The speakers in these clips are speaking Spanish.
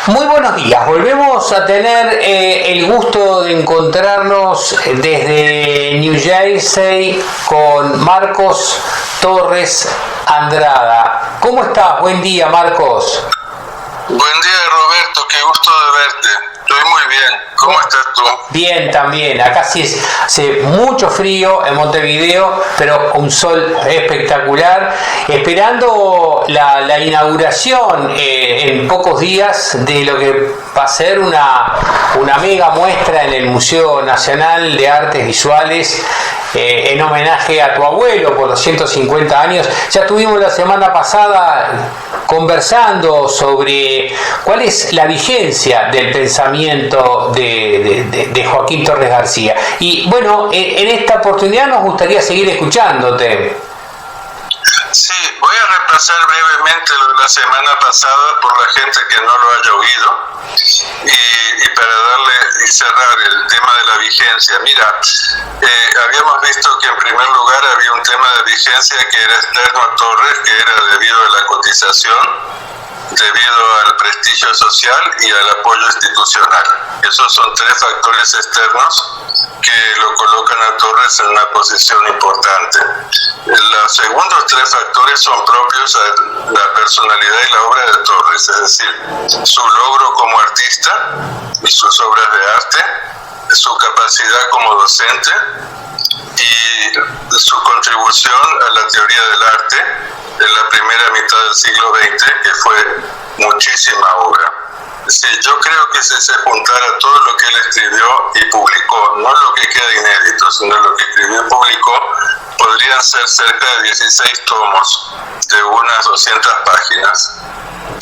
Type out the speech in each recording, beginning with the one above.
Muy buenos días, volvemos a tener el gusto de encontrarnos desde New Jersey con Marcos Torres Andrada. ¿Cómo estás? Buen día, Marcos. Buen día, Roberto, qué gusto de verte. Estoy muy bien. ¿Cómo estás tú? Bien, también. Acá sí hace mucho frío en Montevideo, pero un sol espectacular. Esperando la inauguración en pocos días de lo que va a ser una mega muestra en el Museo Nacional de Artes Visuales en homenaje a tu abuelo por los 150 años. Ya estuvimos la semana pasada conversando sobre cuál es la vigencia del pensamiento de Joaquín Torres García. Y bueno, en esta oportunidad nos gustaría seguir escuchándote. Sí, voy a repasar brevemente lo de la semana pasada por la gente que no lo haya oído y para darle y cerrar el tema de la vigencia. Mira, habíamos visto que en primer lugar había un tema de vigencia que era externo a Torres, que era debido a la cotización, debido al prestigio social y al apoyo institucional. Esos son tres factores externos que lo colocan a Torres en una posición importante. Los segundos tres factores son propios a la personalidad y la obra de Torres, es decir, su logro como artista y sus obras de arte, su capacidad como docente y su contribución a la teoría del arte en la primera mitad del siglo XX, que fue muchísima obra. Sí, yo creo que si se juntara todo lo que él escribió y publicó, no lo que queda inédito, sino lo que escribió y publicó, podrían ser cerca de 16 tomos de unas 200 páginas,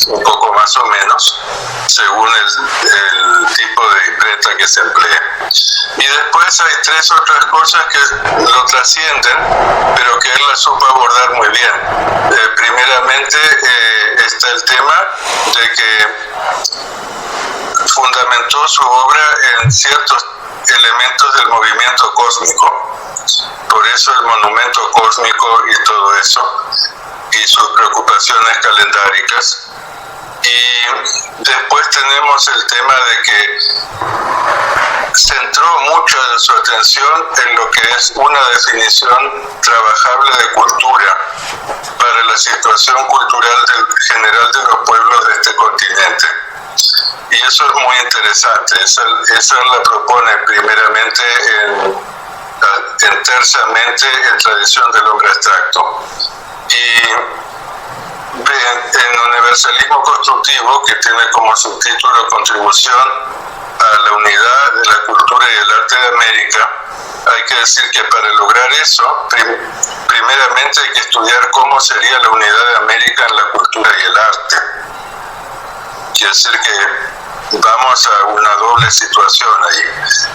un poco más o menos, según el tipo de imprenta que se emplee. Y después hay tres otras cosas que lo trascienden, pero que él las supo abordar muy bien. Primeramente está el tema de que fundamentó su obra en ciertos elementos del movimiento cósmico. Por eso el monumento cósmico y todo eso, y sus preocupaciones calendáricas. Y después tenemos el tema de que centró mucho de su atención en lo que es una definición trabajable de cultura para la situación cultural general de los pueblos de este continente. Y eso es muy interesante. Esa la propone primeramente tersamente en Tradición del Hombre Abstracto. Y en Universalismo Constructivo, que tiene como subtítulo Contribución a la unidad de la cultura y el arte de América, hay que decir que para lograr eso, primeramente hay que estudiar cómo sería la unidad de América en la cultura y el arte. Quiere decir que vamos a una doble situación ahí.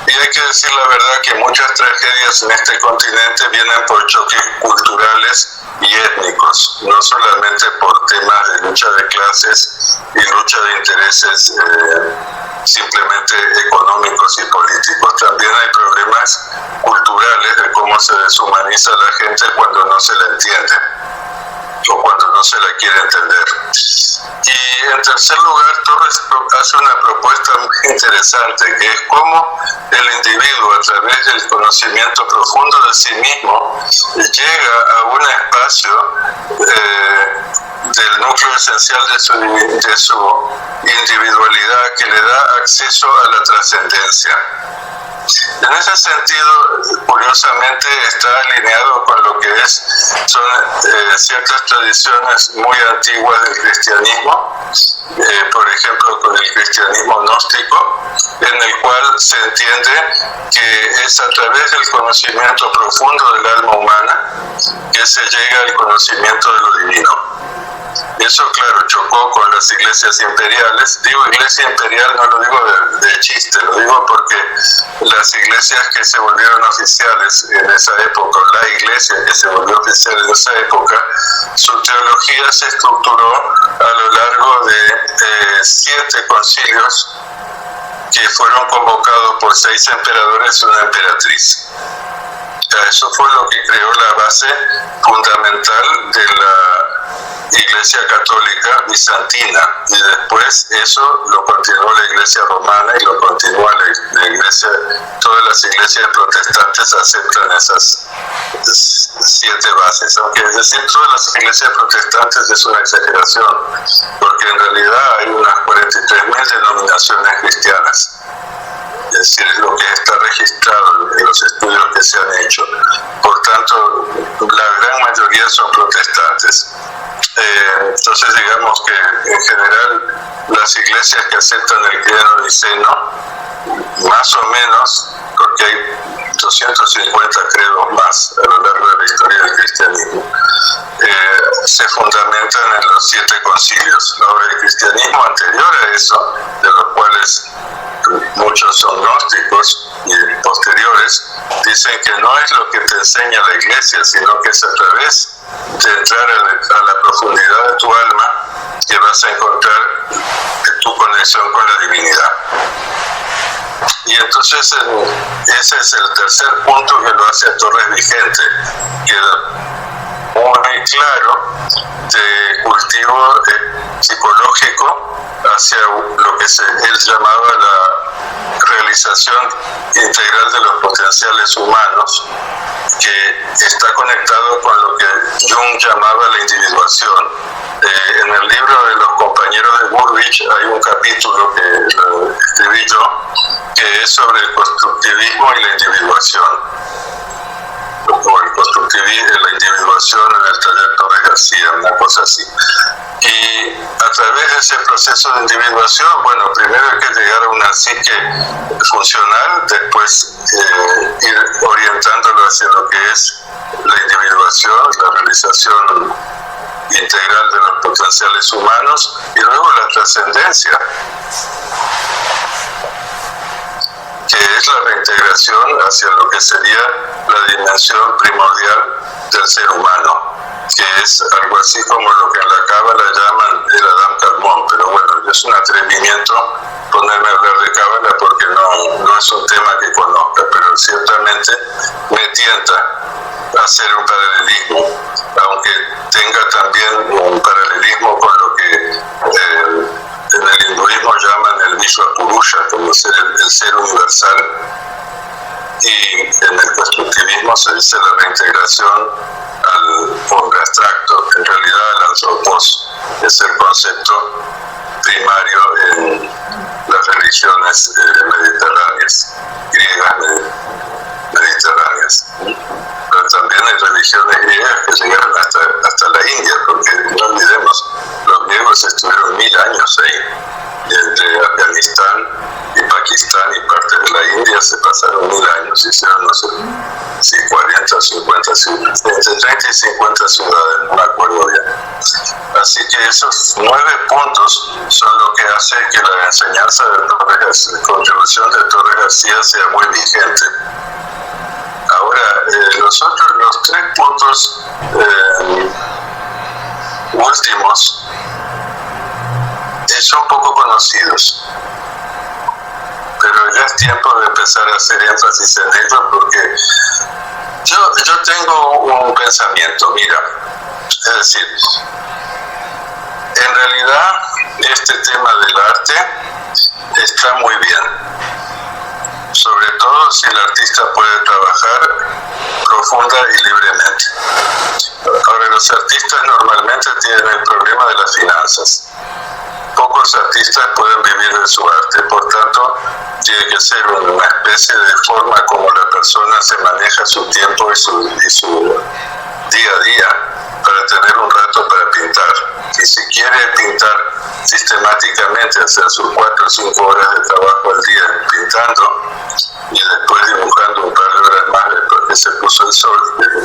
Y hay que decir la verdad que muchas tragedias en este continente vienen por choques culturales y étnicos, no solamente por temas de lucha de clases y lucha de intereses simplemente económicos y políticos. También hay problemas culturales de cómo se deshumaniza a la gente cuando no se la entiende o cuando no se la quiere entender. Y en tercer lugar, Torres hace una propuesta muy interesante, que es cómo el individuo, a través del conocimiento profundo de sí mismo, llega a un espacio del núcleo esencial de su individualidad que le da acceso a la trascendencia. En ese sentido, curiosamente, está alineado con lo que son ciertas tradiciones muy antiguas del cristianismo, por ejemplo, con el cristianismo gnóstico, en el cual se entiende que es a través del conocimiento profundo del alma humana que se llega al conocimiento de lo divino. Eso, claro, chocó con las iglesias imperiales. Digo iglesia imperial, no lo digo de chiste, lo digo porque las iglesias que se volvieron oficiales en esa época, la iglesia que se volvió oficial en esa época, su teología se estructuró a lo largo de 7 concilios que fueron convocados por 6 emperadores y una emperatriz. Eso fue lo que creó la base fundamental de la Iglesia Católica bizantina y después eso lo continuó la Iglesia romana y lo continúa la Iglesia. Todas las iglesias protestantes aceptan esas 7 bases, aunque decir todas las iglesias protestantes es una exageración, porque en realidad hay unas 43.000 denominaciones cristianas. Es decir, es lo que está registrado en los estudios que se han hecho. Por tanto, la gran mayoría son protestantes. Entonces, digamos que en general las iglesias que aceptan el credo niceno, más o menos, porque hay 250 credos más a lo largo de la historia del cristianismo, se fundamentan en los 7 concilios. Ahora, el cristianismo anterior a eso, de los cuales muchos son gnósticos y posteriores, dicen que no es lo que te enseña la iglesia, sino que es a través de entrar a la profundidad de tu alma que vas a encontrar tu conexión con la divinidad. Y entonces ese es el tercer punto que lo hace a Torres vigente, que muy claro de cultivo psicológico hacia lo que él llamaba la realización integral de los potenciales humanos, que está conectado con lo que Jung llamaba la individuación. En el libro de los compañeros de Burbidge hay un capítulo que lo escribí yo, que es sobre el constructivismo y la individuación, o el constructivismo y la individuación en el taller Torres García, una cosa así. Y a través de ese proceso de individuación, bueno, primero hay que llegar a una psique funcional, después ir orientándolo hacia lo que es la individuación, la realización integral de los potenciales humanos, y luego la trascendencia, que es la reintegración hacia lo que sería la dimensión primordial del ser humano, que es algo así como lo que en la Cábala llaman el Adam Kadmon. Pero bueno, es un atrevimiento ponerme a hablar de Cábala porque no es un tema que conozca, pero ciertamente me tienta hacer un paralelismo, aunque tenga también un paralelismo con lo que en el hinduismo llaman el Vishvapurusha, como ser el ser universal, y en el constructivismo se dice la reintegración al hombre abstracto, en realidad el antropos, es el concepto primario en las religiones mediterráneas, griegas mediterráneas. Pero también hay religiones griegas que llegaron hasta la India, porque no olvidemos, los griegos estuvieron 1000 años ahí, y entre Afganistán y Pakistán y parte de la India se pasaron 1000 años, hicieron no sé si 40 o 50 ciudades, entre 30 y 50 ciudades, no me acuerdo bien. Así que esos 9 puntos son lo que hace que la enseñanza de la contribución de Torres García sea muy vigente. Ahora, los 3 puntos últimos son poco conocidos, pero ya es tiempo de empezar a hacer énfasis en ellos, porque yo tengo un pensamiento, mira, es decir, en realidad este tema del arte está muy bien, sobre todo si el artista puede trabajar profunda y libremente. Ahora, los artistas normalmente tienen el problema de las finanzas. Pocos artistas pueden vivir de su arte, por tanto, tiene que ser una especie de forma como la persona se maneja su tiempo y su día a día para tener un rato para pintar. Y si quiere pintar sistemáticamente, hacer sus 4 o 5 horas de trabajo al día pintando y después dibujando un par de horas más después que se puso el sol,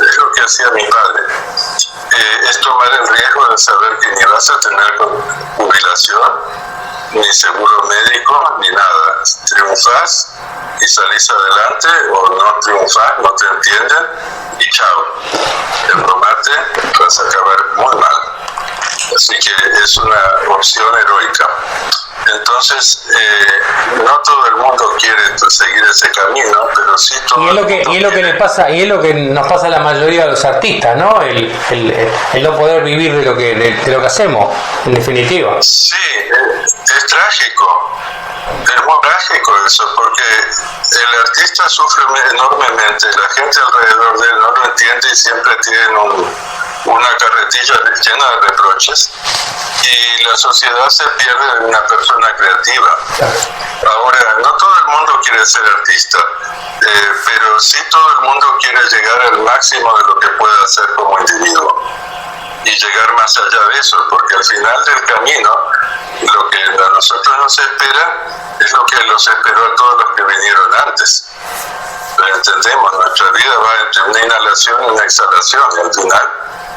es lo que hacía mi padre. Es tomar el riesgo de saber que ni vas a tener jubilación, ni seguro médico, ni nada. Triunfás y salís adelante, o no triunfás, no te entienden, y chao. El tomate vas a acabar muy mal. Así que es una opción heroica. Entonces, no todo el mundo quiere seguir ese camino, pero sí todo y es lo que les pasa, y es lo que nos pasa a la mayoría de los artistas, ¿no? El no poder vivir de lo que hacemos, en definitiva. Sí, es trágico. Es muy trágico eso, porque el artista sufre enormemente, la gente alrededor de él no lo entiende y siempre tienen una carretilla llena de reproches, y la sociedad se pierde de una persona creativa. Ahora, no todo el mundo quiere ser artista, pero sí todo el mundo quiere llegar al máximo de lo que puede hacer como individuo y llegar más allá de eso, porque al final del camino lo que a nosotros nos espera es lo que los esperó a todos los que vinieron antes. Lo entendemos, nuestra vida va entre una inhalación y una exhalación, y al final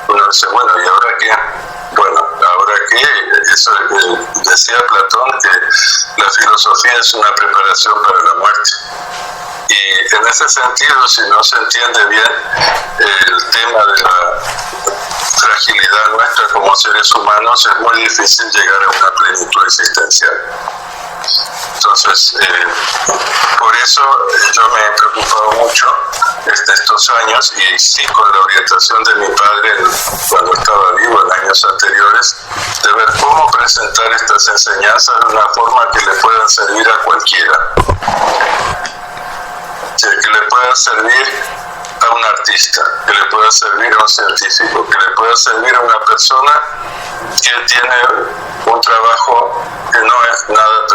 uno dice, bueno, ¿y ahora qué? Bueno, ¿ahora qué? Eso decía Platón, que la filosofía es una preparación para la muerte. Y en ese sentido, si no se entiende bien el tema de la fragilidad nuestra como seres humanos, es muy difícil llegar a una plenitud existencial. Entonces, por eso yo me he preocupado mucho estos años, y sí con la orientación de mi padre cuando estaba vivo en años anteriores, de ver cómo presentar estas enseñanzas de una forma que le puedan servir a cualquiera, que le pueda servir a un artista, que le pueda servir a un científico, que le pueda servir a una persona que tiene un trabajo que no es nada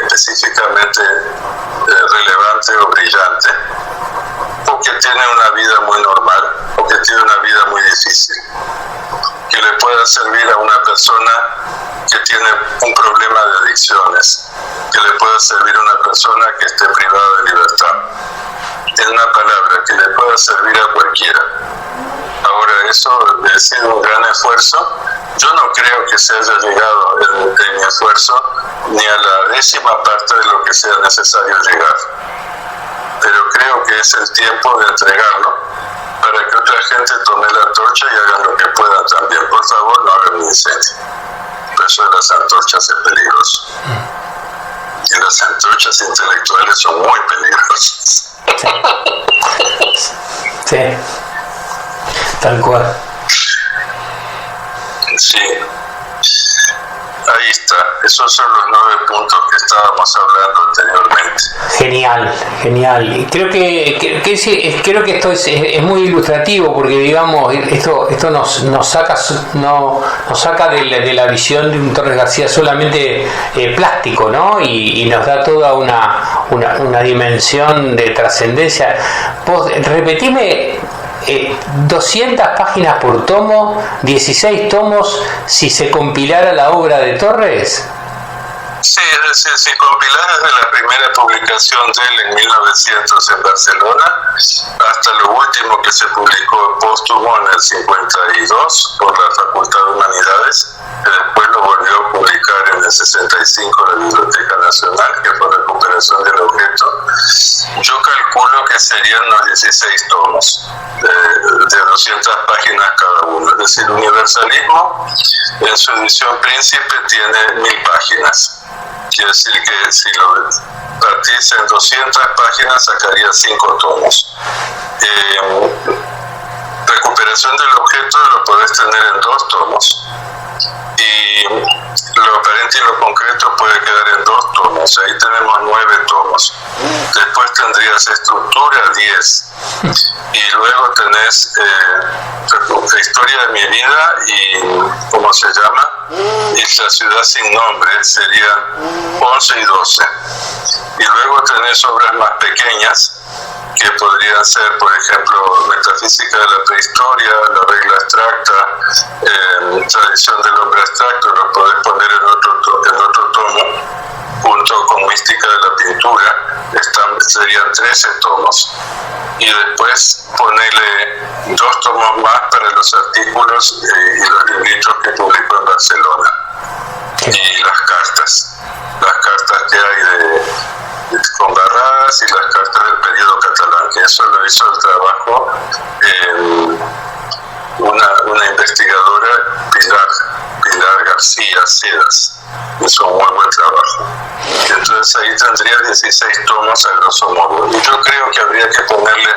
específicamente relevante o brillante, o que tiene una vida muy normal, o que tiene una vida muy difícil, que le pueda servir a una persona que tiene un problema de adicciones, que le pueda servir a una persona que esté privada de libertad. En una palabra, que le pueda servir a cualquiera. Ahora, eso ha sido un gran esfuerzo. Yo no creo que se haya llegado en mi esfuerzo ni a la 10ª parte de lo que sea necesario llegar. Pero creo que es el tiempo de entregarlo para que otra gente tome la antorcha y haga lo que pueda también. Por favor, no hagan un incendio. Eso de las antorchas es peligroso. Y las antorchas intelectuales son muy peligrosas. Sí, tal cual. Sí, ahí está. Esos son los 9 puntos que estábamos hablando anteriormente. Genial. Y creo que esto es muy ilustrativo, porque digamos esto nos saca de la visión de un Torres García solamente plástico, ¿no? Y nos da toda una dimensión de trascendencia. Vos repetime, 200 páginas por tomo, 16 tomos si se compilara la obra de Torres. Sí, es decir, si compilás desde la primera publicación de él en 1900 en Barcelona hasta lo último que se publicó póstumo en el 52 por la Facultad de Humanidades, que después lo volvió a publicar en el 65 la Biblioteca Nacional, que fue recuperación del objeto, yo calculo que serían unos 16 tomos de 200 páginas cada uno. Es decir, Universalismo en su edición Príncipe tiene 1000 páginas. Quiere decir que si lo partís en 200 páginas sacaría 5 tomos. Recuperación del objeto lo podés tener en 2 tomos. Y lo aparente y lo concreto puede quedar en 2 tomos. Ahí tenemos 9 tomos. Después tendrías estructura 10. Y luego tenés historia de mi vida y, ¿cómo se llama? Y la ciudad sin nombre, serían 11 y 12. Y luego tenés obras más pequeñas que podrían ser, por ejemplo, Metafísica de la Prehistoria, La Regla Abstracta, Tradición del Hombre Abstracto, lo podés poner en otro tomo, junto con Mística de la Pintura, serían 13 tomos. Y después ponerle 2 tomos más para los artículos y los libritos que publicó en Barcelona. Y las cartas que hay con Barradas y las cartas del periodo catalán, que eso lo hizo el trabajo una investigadora, Pilar García Sedas, hizo un muy buen trabajo. Y entonces ahí tendría 16 tomos a grosso modo. Y yo creo que habría que ponerle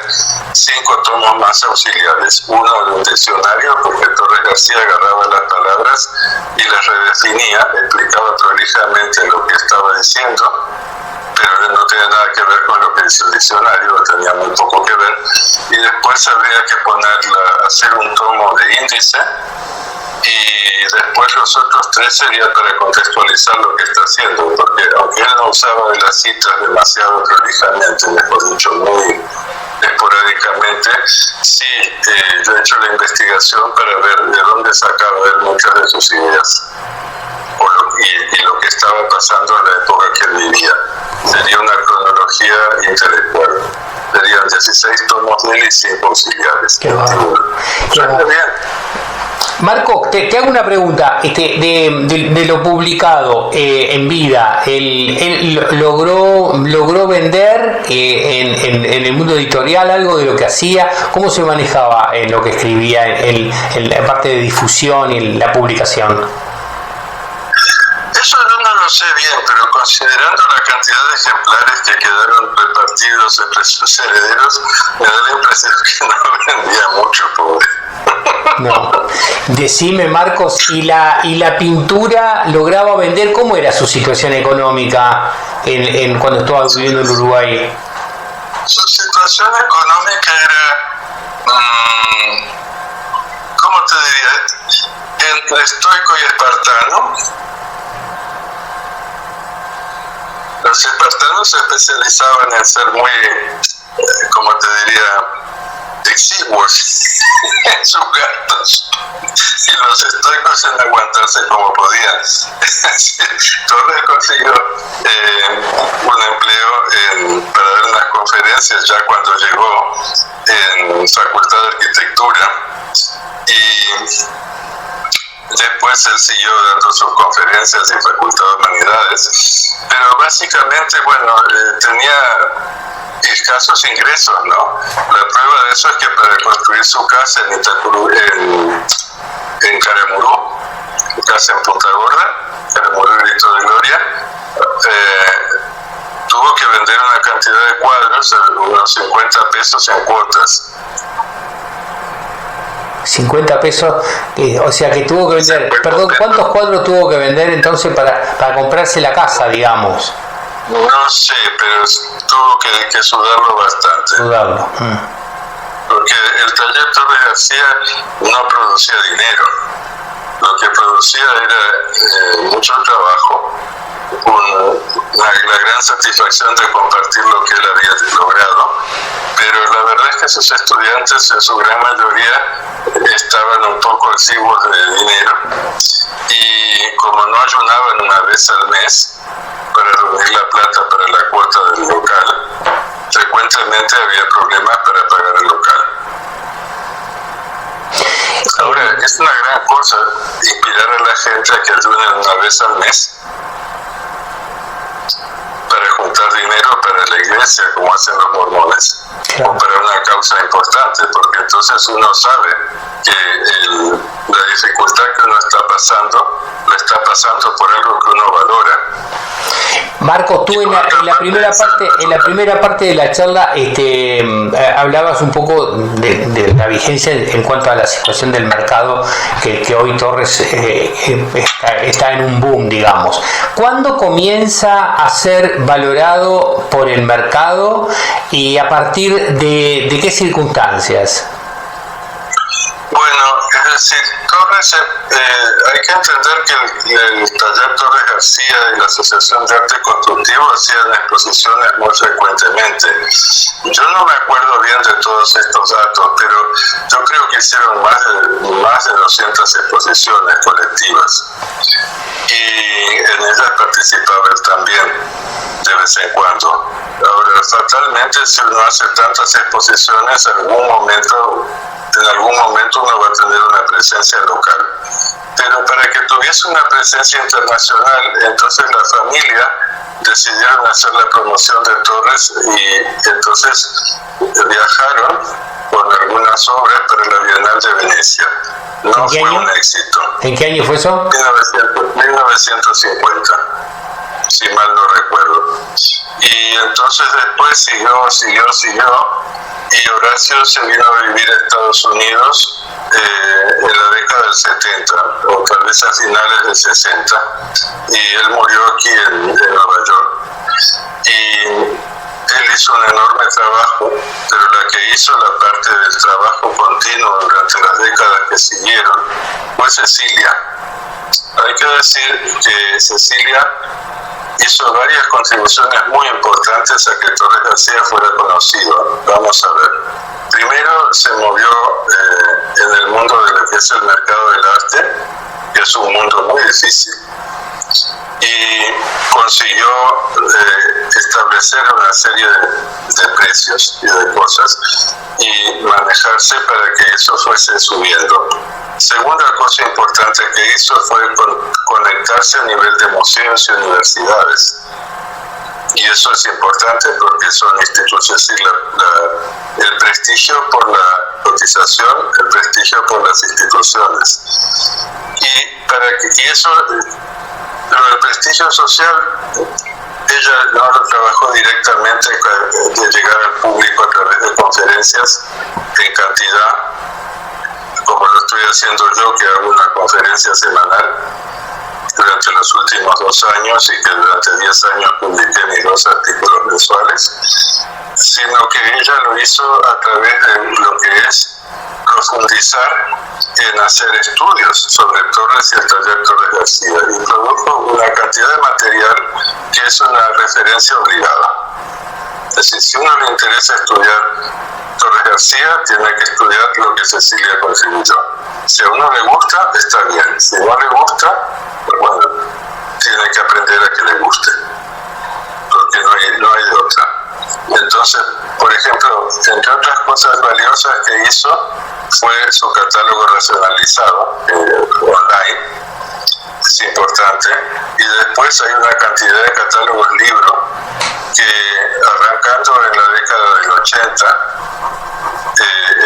5 tomos más auxiliares. Uno de un diccionario, porque Torres García agarraba las palabras y las redefinía, explicaba prolijamente lo que estaba diciendo, pero no tiene nada que ver con lo que dice el diccionario, tenía muy poco que ver. Y después habría que hacer un tomo de índice, y después los otros 3 serían para contextualizar lo que está haciendo, porque aunque él no usaba de las citas demasiado prolijamente, mejor dicho, muy esporádicamente, sí, yo he hecho la investigación para ver de dónde sacaba él muchas de sus ideas y lo que estaba pasando en la época que él vivía. Sería una cronología intelectual. Serían 16 tomos de él y 5 auxiliares. Qué bien. Marco, te hago una pregunta. De lo publicado en vida, ¿él logró vender en el mundo editorial algo de lo que hacía? ¿Cómo se manejaba en lo que escribía en la parte de difusión y la publicación? Eso yo no lo sé bien, pero considerando la cantidad de ejemplares que quedaron repartidos entre sus herederos, me da la impresión que no vendía mucho, pobre. No. Decime, Marcos, ¿y la pintura lograba vender? ¿Cómo era su situación económica cuando estaba viviendo en Uruguay? Su situación económica era, ¿cómo te diría? Entre estoico y espartano. Los espartanos se especializaban en ser muy, como te diría, exiguos en sus gastos, y los estoicos en aguantarse como podían. Torres consiguió un empleo para dar unas conferencias ya cuando llegó en Facultad de Arquitectura, y después él siguió dando sus conferencias en Facultad de Humanidades, pero básicamente, bueno, tenía escasos ingresos, ¿no? La prueba de eso es que para construir su casa en Caramurú, su casa en Punta Gorda, Caramurú y Grito de Gloria, tuvo que vender una cantidad de cuadros, unos 50 pesos en cuotas. 50 pesos, o sea que tuvo que vender, perdón, ¿cuántos cuadros tuvo que vender entonces para comprarse la casa, digamos? No sé, pero tuvo que sudarlo bastante. Sudarlo. Porque el taller Torres García no producía dinero. Lo que producía era mucho trabajo, la gran satisfacción de compartir lo que él había logrado, pero la verdad es que sus estudiantes en su gran mayoría estaban un poco exiguos de dinero, y como no ayunaban una vez al mes para reunir la plata para la cuota del local, frecuentemente había problemas para pagar el local. Ahora, es una gran cosa inspirar a la gente a que ayuden una vez al mes para juntar dinero para la iglesia, como hacen los mormones, o para una causa importante, porque entonces uno sabe que la dificultad que uno está pasando, la está pasando por algo que uno valora. Marco, tú en la primera parte de la charla hablabas un poco de la vigencia en cuanto a la situación del mercado, que hoy Torres está en un boom, digamos. ¿Cuándo comienza a ser valorado por el mercado y a partir de qué circunstancias? Bueno, es decir, Torres, hay que entender que el taller Torres García y la Asociación de Arte Constructivo hacían exposiciones muy frecuentemente. Yo no me acuerdo bien de todos estos datos, pero yo creo que hicieron más de 200 exposiciones colectivas, y en ellas participaba él también de vez en cuando. Ahora, fatalmente, si uno hace tantas exposiciones, en algún momento uno va a tener una presencia local. Pero para que tuviese una presencia internacional, entonces la familia decidieron hacer la promoción de Torres, y entonces viajaron con algunas obras para la Bienal de Venecia. No fue un éxito. ¿En qué año fue eso? 1950, si mal no recuerdo. Y entonces después siguió, y Horacio se vino a vivir a Estados Unidos en la década del 70, o tal vez a finales del 60, y él murió aquí en Nueva York. Y él hizo un enorme trabajo, pero la que hizo la parte del trabajo continuo durante las décadas que siguieron fue Cecilia. Hay que decir que Cecilia hizo varias contribuciones muy importantes a que Torres García fuera conocido. Vamos a ver. Primero, se movió en el mundo de lo que es el mercado del arte, que es un mundo muy difícil, y consiguió establecer una serie de precios y de cosas y manejarse para que eso fuese subiendo. Segunda cosa importante que hizo fue conectarse a nivel de museos y universidades. Y eso es importante porque son instituciones, el prestigio por la cotización, el prestigio por las instituciones. Y eso, pero el prestigio social, ella no lo trabajó directamente de llegar al público a través de conferencias en cantidad, como lo estoy haciendo yo, que hago una conferencia semanal durante los últimos 2 años y que durante 10 años publiqué mis 2 artículos mensuales, sino que ella lo hizo a través de lo que es profundizar en hacer estudios sobre Torres y el taller Torres García, y produjo una cantidad de material que es una referencia obligada. Es decir, si a uno le interesa estudiar Torres García, tiene que estudiar lo que Cecilia contribuyó. Si a uno le gusta, está bien. Si no le gusta, pues bueno, tiene que aprender a que le guste, porque no hay de otra. Entonces, por ejemplo, entre otras cosas valiosas que hizo fue su catálogo racionalizado online, es importante, y después hay una cantidad de catálogos libros que, arrancando en la década del 80,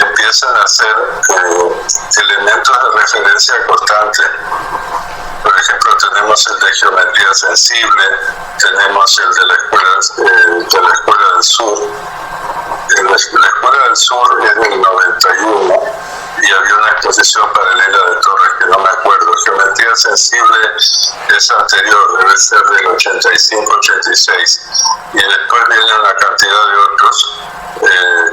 empiezan a ser elementos de referencia constante. Por ejemplo, tenemos el de geometría sensible, tenemos el de la Escuela del Sur. La Escuela del Sur es del 91 y había una exposición paralela de Torres que no me acuerdo. Geometría sensible es anterior, debe ser del 85-86. Y después viene una cantidad de otros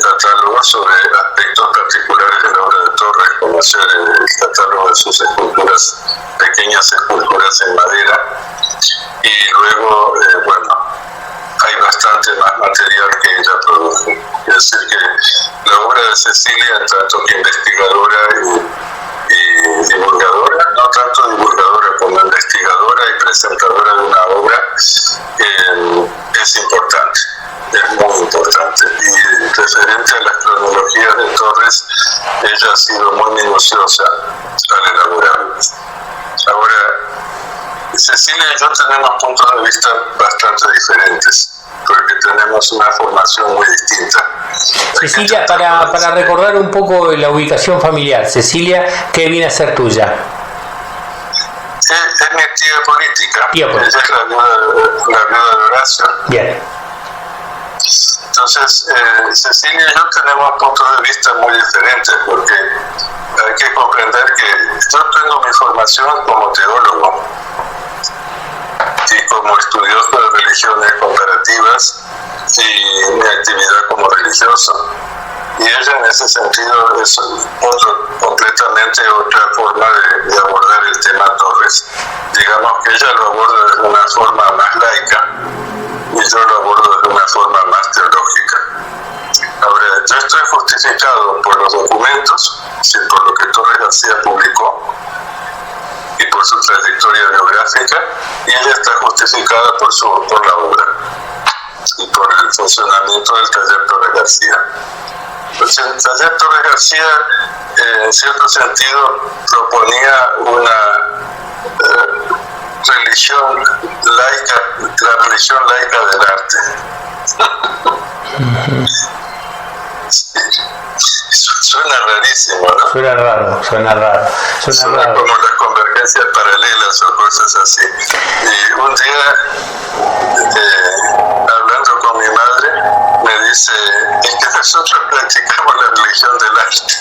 catálogos sobre aspectos particulares de la obra de Torres, como ser el catálogo de sus esculturas, pequeñas esculturas en madera. Y luego, hay bastante más material que ella produjo. Es decir, que la obra de Cecilia, en tanto que investigadora y divulgadora, no tanto divulgadora como investigadora y presentadora de una obra, es importante, es muy importante. Y referente a las cronologías de Torres, ella ha sido muy minuciosa al elaborarlas. Ahora, Cecilia y yo tenemos puntos de vista bastante diferentes, porque tenemos una formación muy distinta. Cecilia, para recordar un poco la ubicación familiar, Cecilia, ¿qué viene a ser tuya? Es mi tía política. Ella es la viuda de Horacio. Bien. Entonces, Cecilia y yo tenemos puntos de vista muy diferentes, porque hay que comprender que yo tengo mi formación como teólogo y como estudioso de religiones comparativas y mi actividad como religioso. Y ella en ese sentido es completamente otra forma de abordar el tema Torres. Digamos que ella lo aborda de una forma más laica y yo lo abordo de una forma más teológica. Ahora, yo estoy justificado por los documentos, por lo que Torres García publicó y por su trayectoria biográfica, y ella está justificada por la obra y por el funcionamiento del taller Torres García. Pues el taller Torres García, en cierto sentido, proponía una religión laica, la religión laica del arte. Sí. Suena rarísimo, ¿no? Suena raro. Suena como las convergencias paralelas o cosas así. Y un día, hablando con mi madre, me dice, es que nosotros practicamos la religión del arte.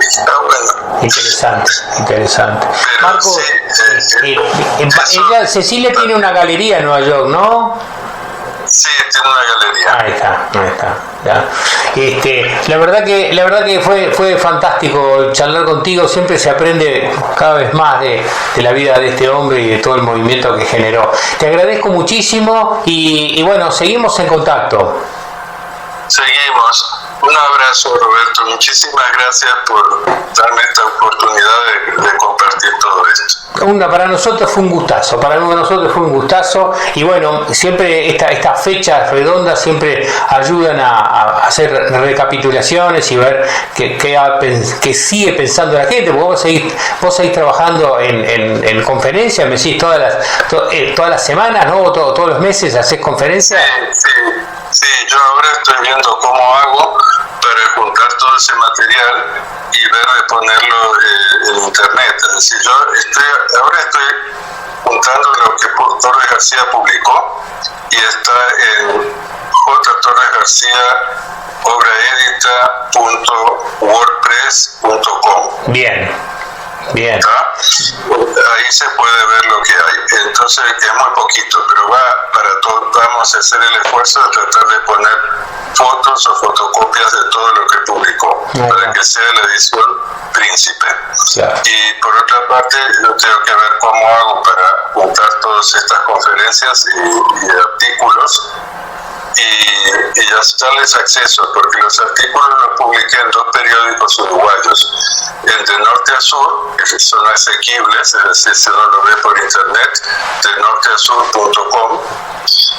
Está bueno. Interesante. Pero Marcos, sí, Cecilia tiene una galería en Nueva York, ¿no? Sí, tiene una galería. Ahí está. Ya. La verdad que fue fantástico charlar contigo. Siempre se aprende cada vez más de la vida de este hombre y de todo el movimiento que generó. Te agradezco muchísimo y bueno, seguimos en contacto. Seguimos. Un abrazo, Roberto. Muchísimas gracias por darme esta oportunidad de compartir todo esto. Para nosotros fue un gustazo. Y bueno, siempre estas fechas redondas siempre ayudan a hacer recapitulaciones y ver qué sigue pensando la gente, porque vos seguís trabajando en conferencias, me decís todas las semanas, ¿no? Todos los meses haces conferencias. Sí, yo ahora estoy viendo cómo hago para juntar todo ese material y ver de ponerlo en internet. Es decir, yo ahora estoy juntando lo que Torres García publicó y está en jtorresgarcia.wordpress.com. Bien. Ahí se puede ver lo que hay. Entonces es muy poquito, pero vamos a hacer el esfuerzo de tratar de poner fotos o fotocopias de todo lo que publicó para que sea la edición príncipe. Claro. Y por otra parte, yo tengo que ver cómo hago para juntar todas estas conferencias y artículos y ya darles acceso, porque los artículos los publiqué en 2 periódicos uruguayos, el de norte a sur, que son asequibles, es decir, si uno lo ve por internet, de norteasur.com,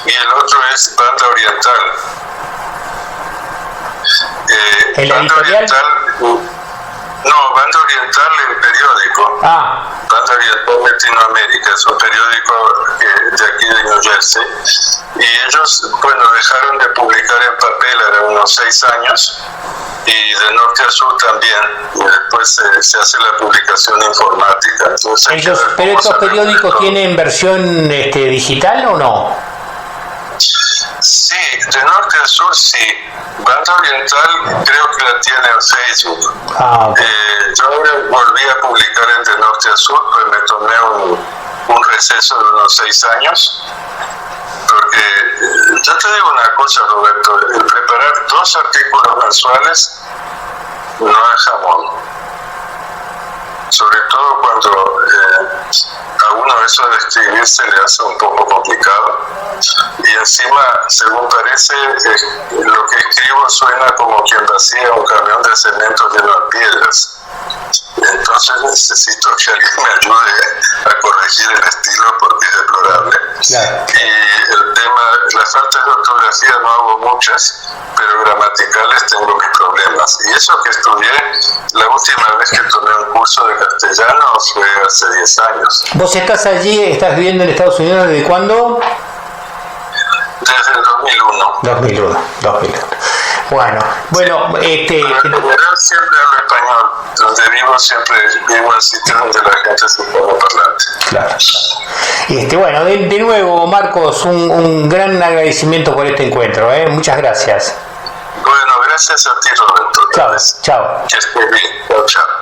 y el otro es Banda Oriental. ¿El editorial? Banda Oriental, el periódico. Banda Oriental Latinoamérica, es un periódico de aquí de New Jersey. Y ellos, dejaron de publicar en papel hace unos 6 años, y de norte a sur también. Y después se hace la publicación informática. Entonces, ¿pero estos periódicos tienen versión digital o no? Sí, de norte a sur sí. Banda Oriental creo que la tiene en Facebook. Okay. Yo ahora volví a publicar en de norte a sur, pues me tomé un receso de unos 6 años. Porque yo te digo una cosa, Roberto, el preparar 2 artículos mensuales no es jamón. Sobre todo cuando a uno eso de escribir se le hace un poco complicado, y encima, según parece, lo que escribo suena como quien vacía un camión de cemento lleno de piedras. Entonces necesito que alguien me ayude a corregir el estilo porque es deplorable. Claro. Y el tema, las faltas de ortografía no hago muchas, pero gramaticales tengo mis problemas. Y eso que estudié, la última vez que tomé un curso de castellano fue hace 10 años. ¿Vos estás allí, estás viviendo en Estados Unidos desde cuándo? Desde el 2001. 2001. Bueno, pero en general siempre hablo español. Donde vivo siempre vivo en sitios donde la gente se pone parlante. Claro. Bueno, de nuevo, Marcos, un gran agradecimiento por este encuentro. Muchas gracias. Bueno, gracias a ti, Roberto. Chao. Que estés bien. Chao.